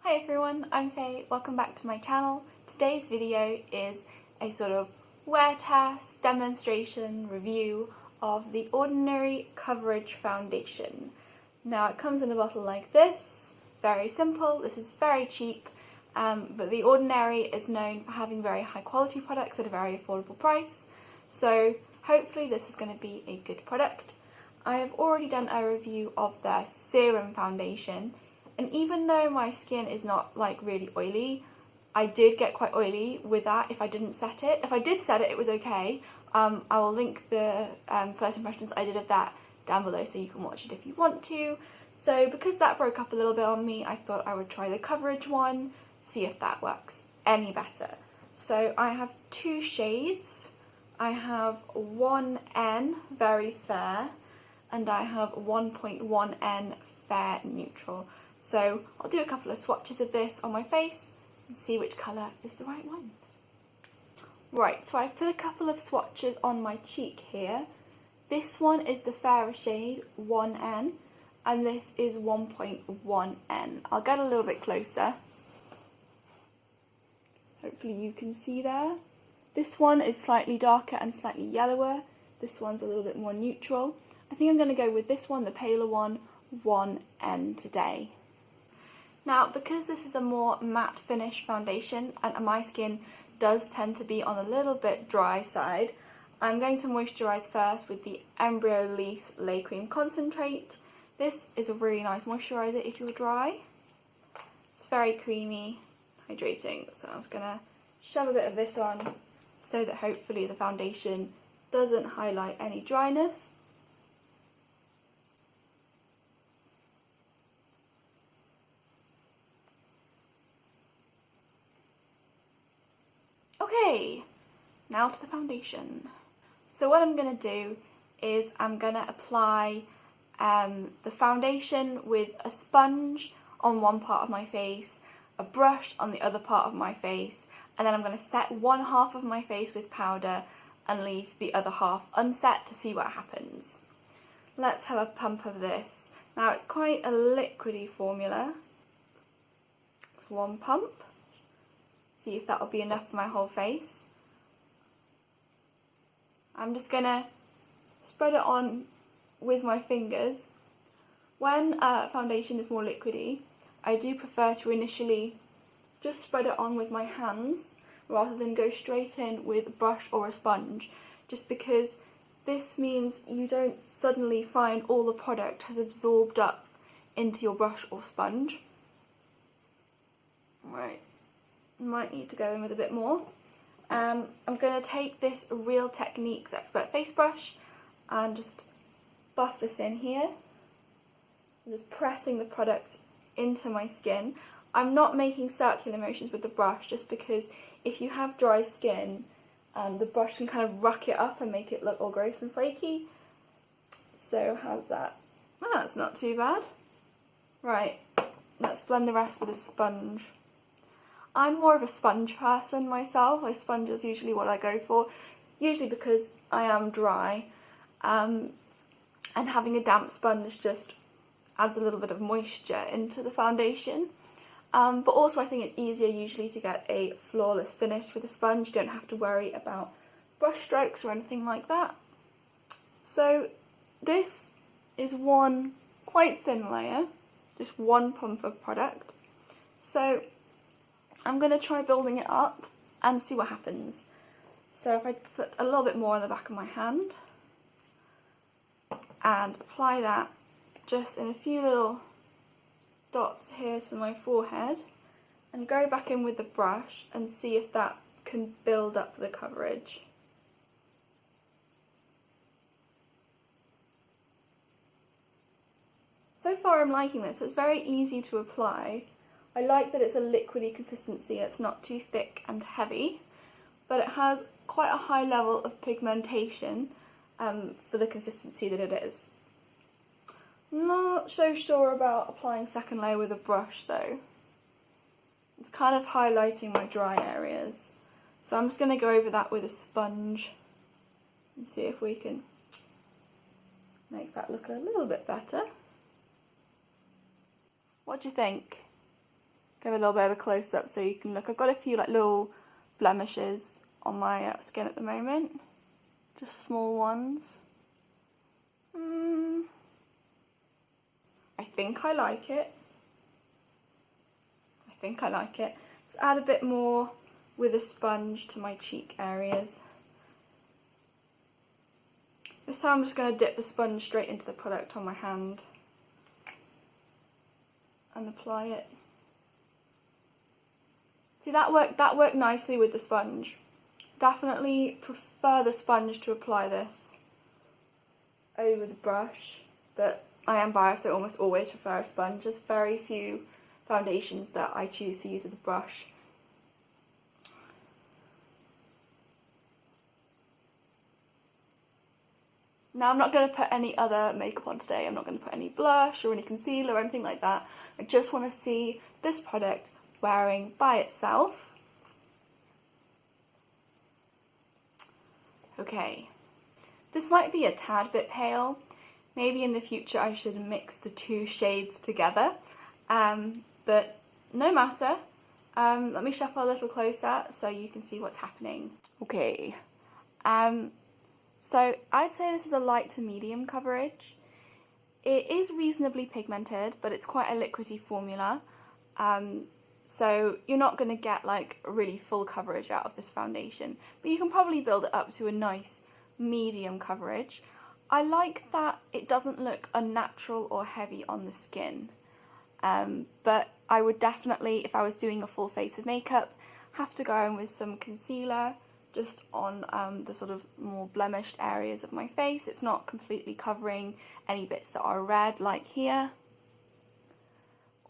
Hi everyone, I'm Faye, welcome back to my channel. Today's video is a sort of wear test, demonstration, review of the Ordinary Coverage Foundation. Now it comes in a bottle like this, very simple, this is very cheap, but the Ordinary is known for having very high quality products at a very affordable price, so hopefully this is going to be a good product. I have already done a review of their serum foundation. And even though my skin is not like really oily, I did get quite oily with that if I didn't set it. If I did set it, it was okay. I will link the first impressions I did of that down below so you can watch it if you want to. So because that broke up a little bit on me, I thought I would try the coverage one, see if that works any better. So I have two shades. I have 1N, very fair, and I have 1.1N, fair neutral. So I'll do a couple of swatches of this on my face and see which colour is the right one. Right, so I've put a couple of swatches on my cheek here. This one is the fairer shade, 1N, and this is 1.1N. I'll get a little bit closer. Hopefully you can see there. This one is slightly darker and slightly yellower. This one's a little bit more neutral. I think I'm going to go with this one, the paler one, 1N today. Now, because this is a more matte finish foundation and my skin does tend to be on a little bit dry side, I'm going to moisturise first with the Embryolisse Lait Cream Concentrate. This is a really nice moisturiser if you're dry. It's very creamy, hydrating, so I'm just going to shove a bit of this on so that hopefully the foundation doesn't highlight any dryness. Okay, now to the foundation. So what I'm going to do is I'm going to apply the foundation with a sponge on one part of my face, a brush on the other part of my face, and then I'm going to set one half of my face with powder and leave the other half unset to see what happens. Let's have a pump of this. Now it's quite a liquidy formula. It's one pump. See if that will be enough for my whole face. I'm just going to spread it on with my fingers. When foundation is more liquidy, I do prefer to initially just spread it on with my hands rather than go straight in with a brush or a sponge, just because this means you don't suddenly find all the product has absorbed up into your brush or sponge. Right. Might need to go in with a bit more. I'm going to take this Real Techniques Expert Face Brush and just buff this in here. I'm just pressing the product into my skin. I'm not making circular motions with the brush just because if you have dry skin, the brush can kind of ruck it up and make it look all gross and flaky. So how's that? Oh, that's not too bad. Right, let's blend the rest with a sponge. I'm more of a sponge person myself. A sponge is usually what I go for, usually because I am dry, and having a damp sponge just adds a little bit of moisture into the foundation. But also I think it's easier usually to get a flawless finish with a sponge. You don't have to worry about brush strokes or anything like that. So this is one quite thin layer, just one pump of product. So I'm going to try building it up and see what happens. So if I put a little bit more on the back of my hand and apply that just in a few little dots here to my forehead and go back in with the brush and see if that can build up the coverage. So far I'm liking this. It's very easy to apply. I like that it's a liquidy consistency, it's not too thick and heavy, but it has quite a high level of pigmentation for the consistency that it is. Not so sure about applying second layer with a brush though. It's kind of highlighting my dry areas. So I'm just going to go over that with a sponge and see if we can make that look a little bit better. What do you think? give a little bit of a close-up so you can look. I've got a few like little blemishes on my skin at the moment, just small ones. I think I like it. Let's add a bit more with a sponge to my cheek areas. This time I'm just going to dip the sponge straight into the product on my hand and apply it. See, that worked nicely with the sponge. Definitely prefer the sponge to apply this over the brush, but I am biased, I almost always prefer a sponge. There's very few foundations that I choose to use with a brush. Now I'm not going to put any other makeup on today. I'm not going to put any blush or any concealer or anything like that. I just want to see this product wearing by itself. Okay, this might be a tad bit pale. Maybe in the future I should mix the two shades together, but no matter. Let me shuffle a little closer so you can see what's happening. Okay, so I'd say this is a light to medium coverage. It is reasonably pigmented, but it's quite a liquidy formula. So you're not going to get like really full coverage out of this foundation, but you can probably build it up to a nice medium coverage. I like that it doesn't look unnatural or heavy on the skin, but I would definitely, if I was doing a full face of makeup, have to go in with some concealer just on the sort of more blemished areas of my face. It's not completely covering any bits that are red, like here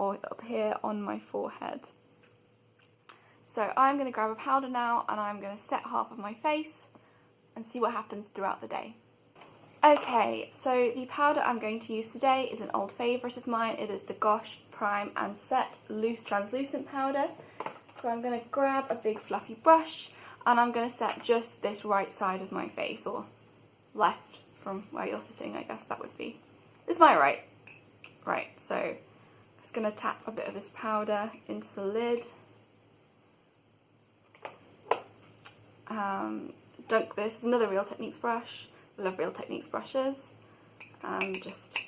or up here on my forehead. So I'm going to grab a powder now and I'm going to set half of my face and see what happens throughout the day. Okay, so the powder I'm going to use today is an old favourite of mine. It is the Gosh Prime and Set Loose Translucent Powder. So I'm going to grab a big fluffy brush and I'm going to set just this right side of my face, or left from where you're sitting, I guess that would be. This is my right. Right, so just going to tap a bit of this powder into the lid. Dunk this, another Real Techniques brush. I love Real Techniques brushes. And just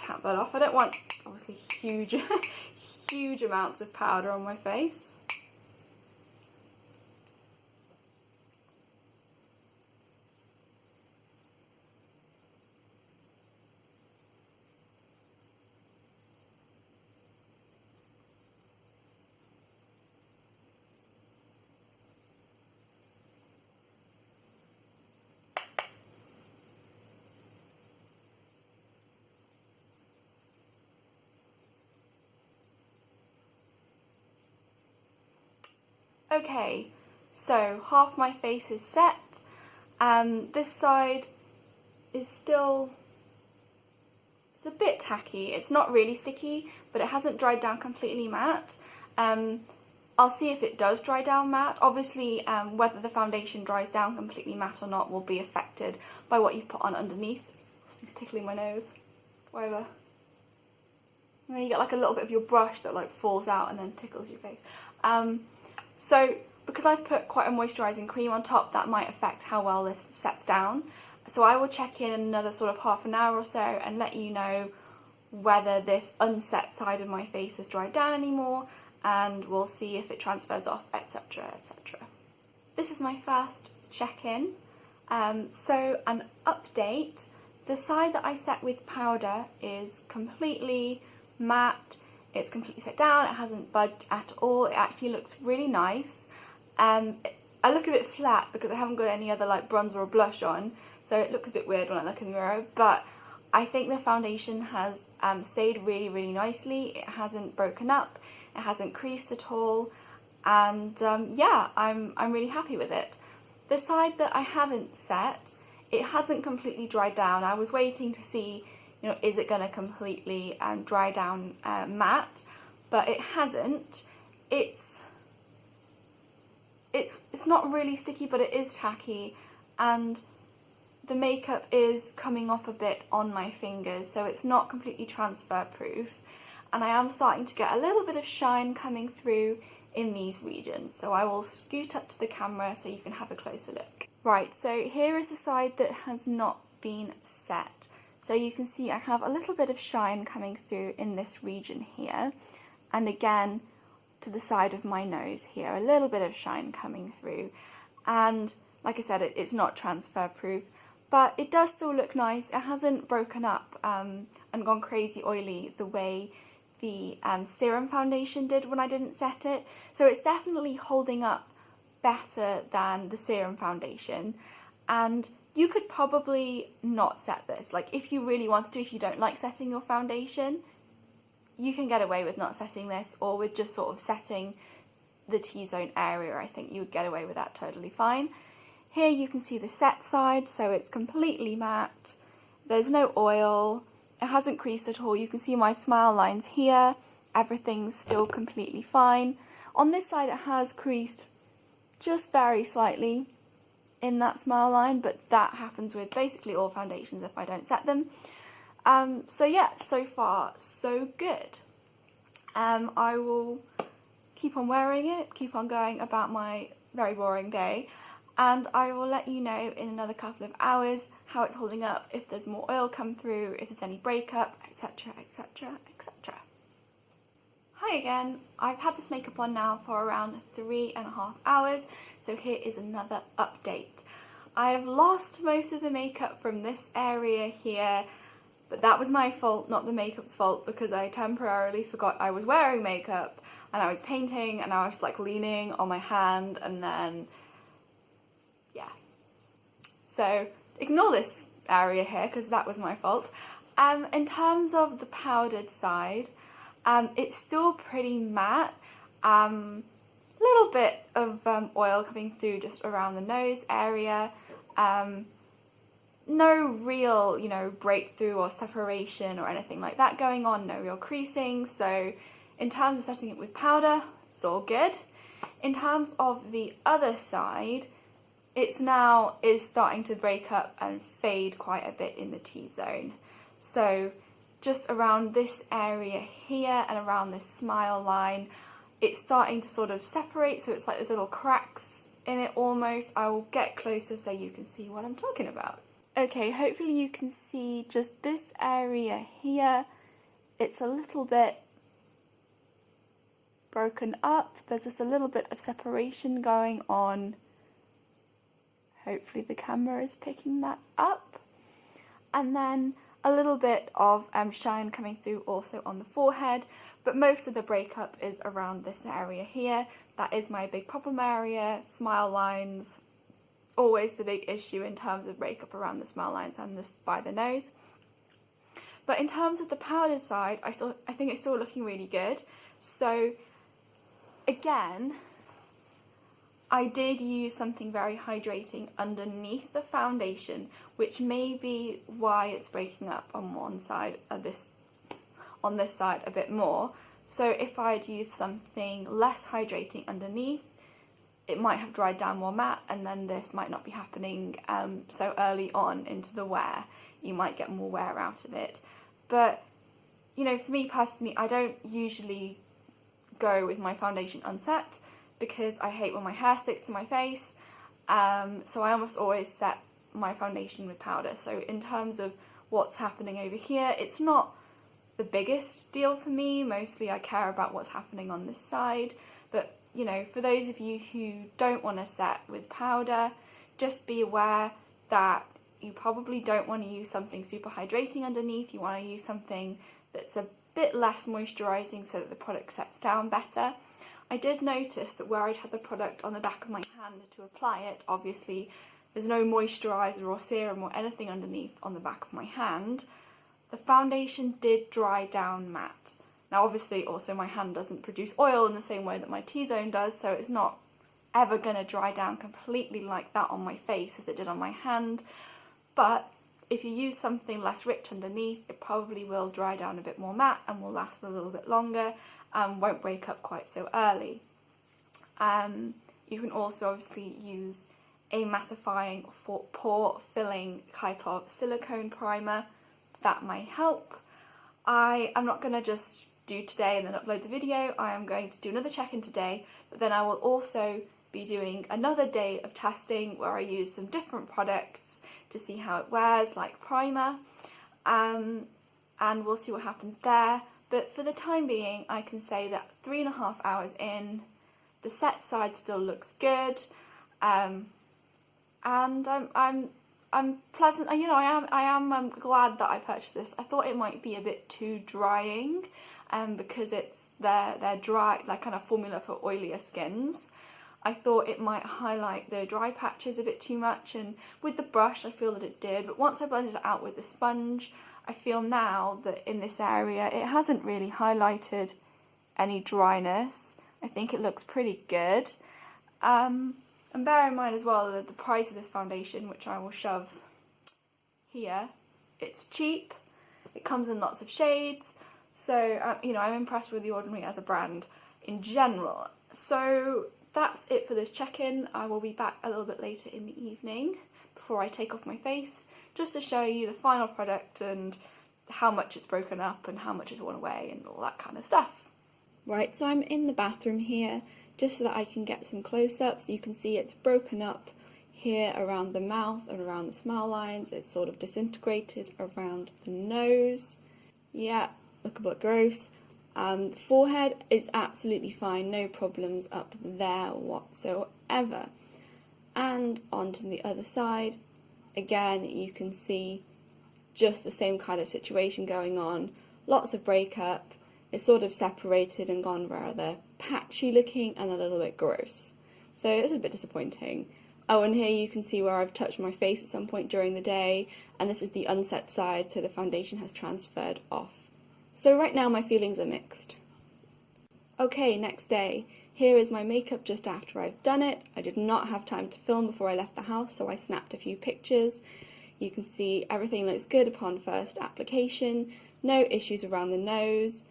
tap that off. I don't want, obviously, huge, huge amounts of powder on my face. Okay, so half my face is set. This side is still, it's a bit tacky. It's not really sticky, but it hasn't dried down completely matte. I'll see if it does dry down matte. Obviously, whether the foundation dries down completely matte or not will be affected by what you've put on underneath. Something's tickling my nose. Whatever. And then you get like a little bit of your brush that like falls out and then tickles your face. So because I've put quite a moisturising cream on top, that might affect how well this sets down. So I will check in another sort of half an hour or so and let you know whether this unset side of my face has dried down anymore, and we'll see if it transfers off, etc, etc. This is my first check-in. So an update, the side that I set with powder is completely matte. It's completely set down, it hasn't budged at all, it actually looks really nice. I look a bit flat because I haven't got any other like bronzer or blush on, so it looks a bit weird when I look in the mirror, but I think the foundation has stayed really, really nicely. It hasn't broken up, it hasn't creased at all, and yeah, I'm really happy with it. The side that I haven't set, it hasn't completely dried down. I was waiting to see, you know, is it going to completely dry down matte, but it hasn't. It's not really sticky, but it is tacky, and the makeup is coming off a bit on my fingers, so it's not completely transfer proof. and I am starting to get a little bit of shine coming through in these regions. So I will scoot up to the camera so you can have a closer look. Right, so here is the side that has not been set. So you can see I have a little bit of shine coming through in this region here, and again to the side of my nose here, a little bit of shine coming through. And like I said, it's not transfer proof, but it does still look nice. It hasn't broken up and gone crazy oily the way the serum foundation did when I didn't set it. So it's definitely holding up better than the serum foundation. And you could probably not set this. Like if you really wanted to, if you don't like setting your foundation, you can get away with not setting this, or with just sort of setting the T-zone area. I think you would get away with that totally fine. Here you can see the set side, so it's completely matte. There's no oil. It hasn't creased at all. You can see my smile lines here. Everything's still completely fine. On this side it has creased just very slightly in that smile line, but that happens with basically all foundations if I don't set them. So yeah, so far so good. I will keep on wearing it, keep on going about my very boring day, and I will let you know in another couple of hours how it's holding up, if there's more oil come through, if there's any breakup, etc, etc, etc. Hi again. I've had this makeup on now for around 3.5 hours, so here is another update. I have lost most of the makeup from this area here, but that was my fault, not the makeup's fault, because I temporarily forgot I was wearing makeup and I was painting and I was like leaning on my hand, and then yeah. So ignore this area here because that was my fault. In terms of the powdered side, it's still pretty matte. Little bit of oil coming through just around the nose area. No real, you know, breakthrough or separation or anything like that going on. No real creasing. So in terms of setting it with powder, it's all good. In terms of the other side, it's now is starting to break up and fade quite a bit in the T-zone. So just around this area here and around this smile line, it's starting to sort of separate, so it's like there's little cracks in it almost. I will get closer so you can see what I'm talking about. Okay, hopefully you can see just this area here. It's a little bit broken up. There's just a little bit of separation going on. Hopefully the camera is picking that up. And then a little bit of shine coming through also on the forehead, but most of the breakup is around this area here. That is my big problem area. Smile lines, always the big issue in terms of breakup, around the smile lines and just by the nose. But in terms of the powdered side, I think it's still looking really good. So again, I did use something very hydrating underneath the foundation, which may be why it's breaking up on one side of this, on this side a bit more. So if I'd used something less hydrating underneath, it might have dried down more matte, and then this might not be happening so early on into the wear. You might get more wear out of it. But, you know, for me personally, I don't usually go with my foundation unset, because I hate when my hair sticks to my face, so I almost always set my foundation with powder. So in terms of what's happening over here, it's not the biggest deal for me. Mostly I care about what's happening on this side, but you know, for those of you who don't want to set with powder, just be aware that you probably don't want to use something super hydrating underneath. You want to use something that's a bit less moisturising so that the product sets down better. I did notice that where I'd had the product on the back of my hand to apply it, obviously there's no moisturiser or serum or anything underneath on the back of my hand, the foundation did dry down matte. Now obviously also my hand doesn't produce oil in the same way that my T-zone does, so it's not ever going to dry down completely like that on my face as it did on my hand, but if you use something less rich underneath, it probably will dry down a bit more matte and will last a little bit longer and won't break up quite so early. You can also obviously use a mattifying pore filling type of silicone primer. That might help. I am not going to just do today and then upload the video, I am going to do another check-in today, but then I will also be doing another day of testing where I use some different products to see how it wears, like primer, and we'll see what happens there. But for the time being, I can say that 3.5 hours in, the set side still looks good, and I'm pleasant. You know, I am glad that I purchased this. I thought it might be a bit too drying, because it's their dry, like, kind of formula for oilier skins. I thought it might highlight the dry patches a bit too much, and with the brush I feel that it did, but once I blended it out with the sponge, I feel now that in this area it hasn't really highlighted any dryness. I think it looks pretty good. And bear in mind as well that the price of this foundation, which I will shove here, it's cheap, it comes in lots of shades, so you know, I'm impressed with The Ordinary as a brand in general. So that's it for this check-in. I will be back a little bit later in the evening before I take off my face, just to show you the final product and how much it's broken up and how much it's worn away and all that kind of stuff. Right, so I'm in the bathroom here just so that I can get some close-ups. You can see it's broken up here around the mouth and around the smile lines. It's sort of disintegrated around the nose. Yeah, look a bit gross. The forehead is absolutely fine, no problems up there whatsoever. And onto the other side, again you can see just the same kind of situation going on. Lots of breakup, it's sort of separated and gone rather patchy looking and a little bit gross. So it's a bit disappointing. Oh, and here you can see where I've touched my face at some point during the day, and this is the unset side, so the foundation has transferred off. So right now my feelings are mixed. Okay, next day. Here is my makeup just after I've done it. I did not have time to film before I left the house, so I snapped a few pictures. You can see everything looks good upon first application. No issues around the nose.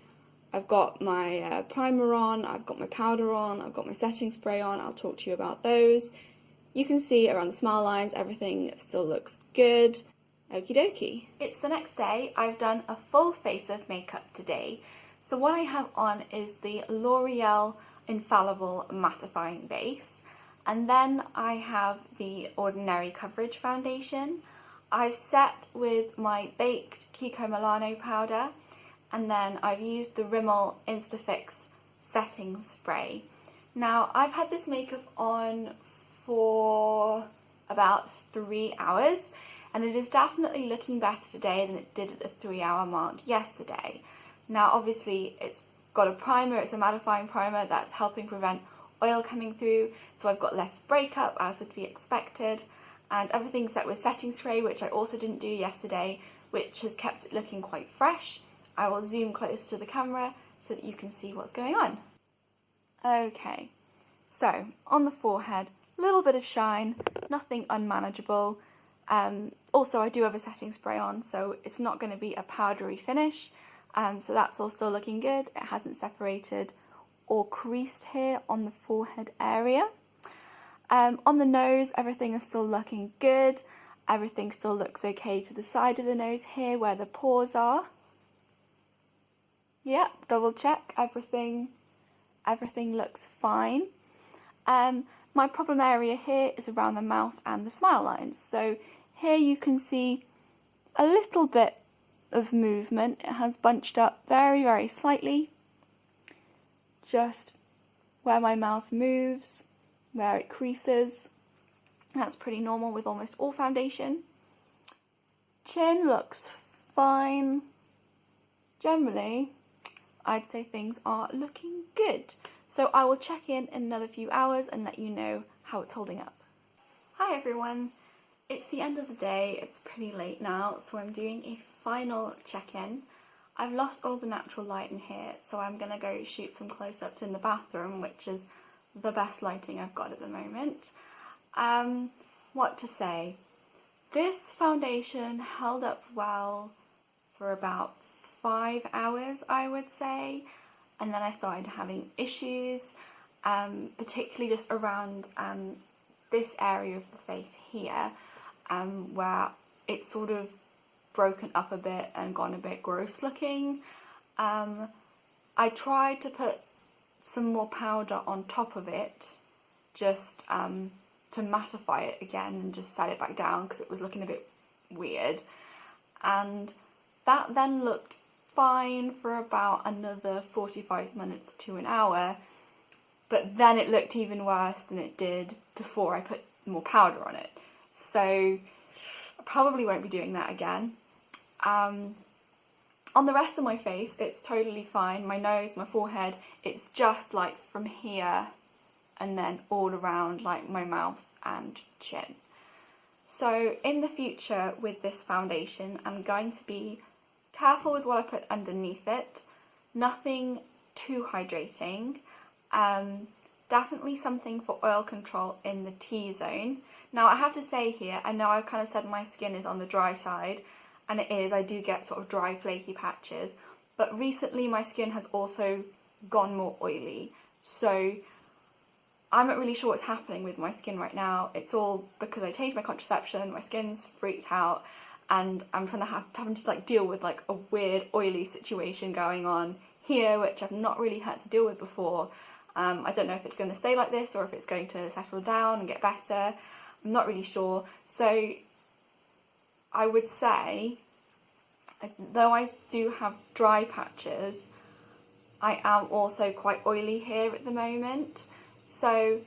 I've got my primer on, I've got my powder on, I've got my setting spray on. I'll talk to you about those. You can see around the smile lines everything still looks good. Okie dokie. It's the next day. I've done a full face of makeup today. So what I have on is the L'Oreal Infallible Mattifying Base, and then I have the Ordinary Coverage Foundation. I've set with my baked Kiko Milano powder, and then I've used the Rimmel Instafix setting spray. Now I've had this makeup on for about 3 hours, and it is definitely looking better today than it did at the 3-hour mark yesterday. Now obviously it's got a primer, it's a mattifying primer that's helping prevent oil coming through, so I've got less breakup as would be expected, and everything's set with setting spray, which I also didn't do yesterday, which has kept it looking quite fresh. I will zoom close to the camera so that you can see what's going on. Okay, so on the forehead, a little bit of shine, nothing unmanageable. Also I do have a setting spray on, so it's not going to be a powdery finish, so that's all still looking good. It hasn't separated or creased here on the forehead area. On the nose, everything is still looking good. Everything still looks okay to the side of the nose here where the pores are. Yep, double check, everything looks fine. My problem area here is around the mouth and the smile lines. So here you can see a little bit of movement. It has bunched up very, very slightly. Just where my mouth moves, where it creases. That's pretty normal with almost all foundation. Chin looks fine. Generally, I'd say things are looking good. So I will check in another few hours and let you know how it's holding up. Hi everyone, it's the end of the day, it's pretty late now, so I'm doing a final check-in. I've lost all the natural light in here, so I'm going to go shoot some close-ups in the bathroom, which is the best lighting I've got at the moment. What to say? This foundation held up well for about 5 hours, I would say, and then I started having issues, particularly just around this area of the face here, where it's sort of broken up a bit and gone a bit gross looking. I tried to put some more powder on top of it, just to mattify it again and just set it back down because it was looking a bit weird. And that then looked fine for about another 45 minutes to an hour, but then it looked even worse than it did before I put more powder on it. So I probably won't be doing that again. On the rest of my face, it's totally fine. My nose, my forehead, it's just like from here and then all around like my mouth and chin. So in the future with this foundation, I'm going to be careful with what I put underneath it. Nothing too hydrating. Definitely something for oil control in the T-zone. Now I have to say here, I know I've kind of said my skin is on the dry side, and it is, I do get sort of dry flaky patches, but recently my skin has also gone more oily. So I'm not really sure what's happening with my skin right now. It's all because I changed my contraception, my skin's freaked out, and I'm having to like deal with like a weird oily situation going on here, which I've not really had to deal with before. I don't know if it's going to stay like this or if it's going to settle down and get better. I'm not really sure. So I would say, though I do have dry patches, I am also quite oily here at the moment. So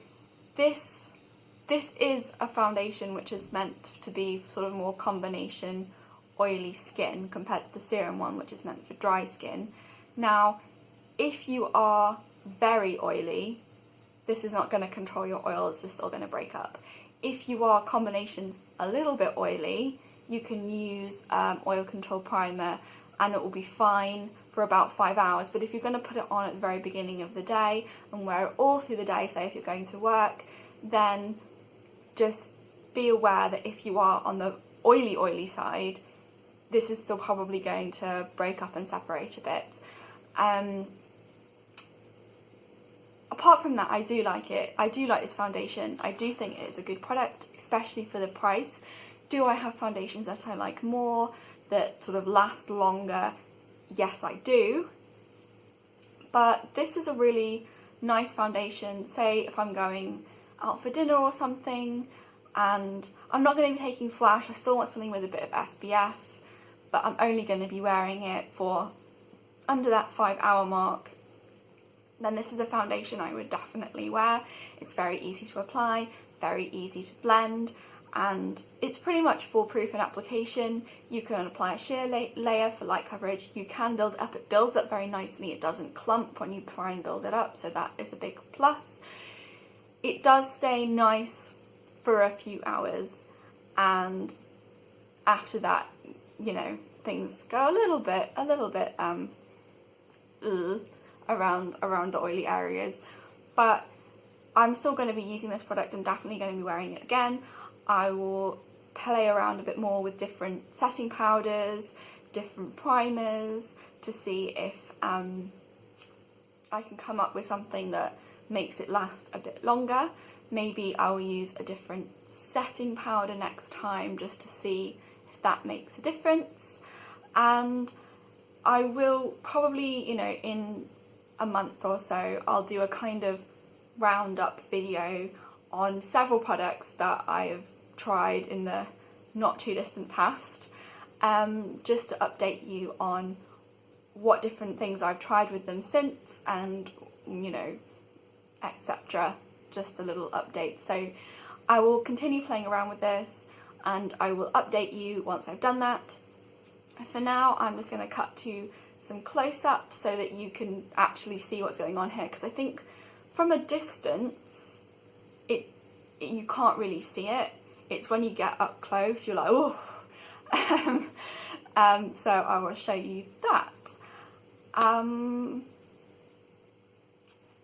this is a foundation which is meant to be sort of more combination oily skin compared to the serum one, which is meant for dry skin. Now, if you are very oily, this is not going to control your oil, it's just still going to break up. If you are combination a little bit oily, you can use oil control primer and it will be fine for about 5 hours. But if you're going to put it on at the very beginning of the day and wear it all through the day, say if you're going to work, then just be aware that if you are on the oily side, this is still probably going to break up and separate a bit. Apart from that, I do like it. I do like this foundation. I do think it is a good product, especially for the price. Do I have foundations that I like more, that sort of last longer? Yes, I do. But this is a really nice foundation. Say if I'm going out for dinner or something and I'm not going to be taking flash, I still want something with a bit of SPF, but I'm only going to be wearing it for under that 5 hour mark, then this is a foundation I would definitely wear. It's very easy to apply, very easy to blend, and it's pretty much foolproof in application. You can apply a sheer layer for light coverage. You can build it up. It builds up very nicely. It doesn't clump when you try and build it up, so that is a big plus. It does stay nice for a few hours, and after that, you know, things go a little bit around the oily areas. But I'm still going to be using this product. I'm definitely going to be wearing it again. I will play around a bit more with different setting powders, different primers, to see if I can come up with something that makes it last a bit longer. Maybe I'll use a different setting powder next time just to see if that makes a difference. And I will probably, you know, in a month or so, I'll do a kind of roundup video on several products that I have tried in the not too distant past, just to update you on what different things I've tried with them since, and, you know, etc. Just a little update. So I will continue playing around with this and I will update you once I've done that. For now, I'm just going to cut to some close-ups so that you can actually see what's going on here, because I think from a distance you can't really see it. It's when you get up close you're like, oh. So I will show you that.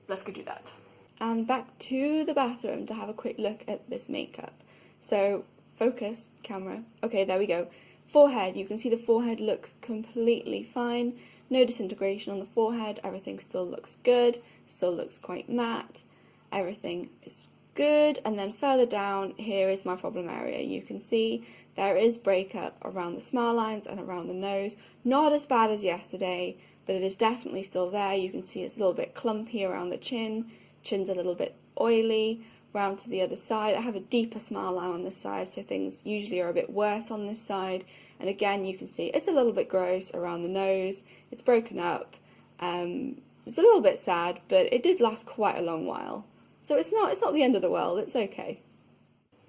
Let's go do that. And back to the bathroom to have a quick look at this makeup. So focus, camera. Okay, there we go. Forehead, you can see the forehead looks completely fine. No disintegration on the forehead. Everything still looks good. Still looks quite matte. Everything is good. And then further down, here is my problem area. You can see there is breakup around the smile lines and around the nose. Not as bad as yesterday, but it is definitely still there. You can see it's a little bit clumpy around the chin's a little bit oily, round to the other side. I have a deeper smile line on this side, so things usually are a bit worse on this side. And again, you can see it's a little bit gross around the nose, it's broken up. It's a little bit sad, but it did last quite a long while. So it's not the end of the world, it's okay.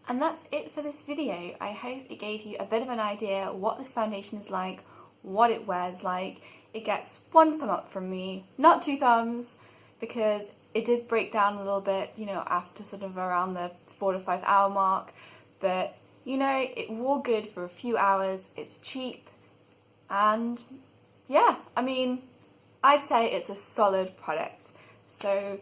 And that's it for this video. I hope it gave you a bit of an idea what this foundation is like, what it wears like. It gets 1 thumb up from me, not 2 thumbs, because it did break down a little bit, you know, after sort of around the 4 to 5 hour mark. But, you know, it wore good for a few hours, it's cheap, and yeah, I mean, I'd say it's a solid product. So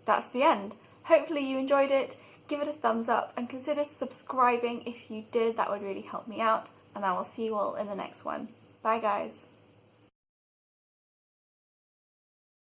that's the end. Hopefully you enjoyed it. Give it a thumbs up and consider subscribing if you did. That would really help me out. And I will see you all in the next one. Bye guys.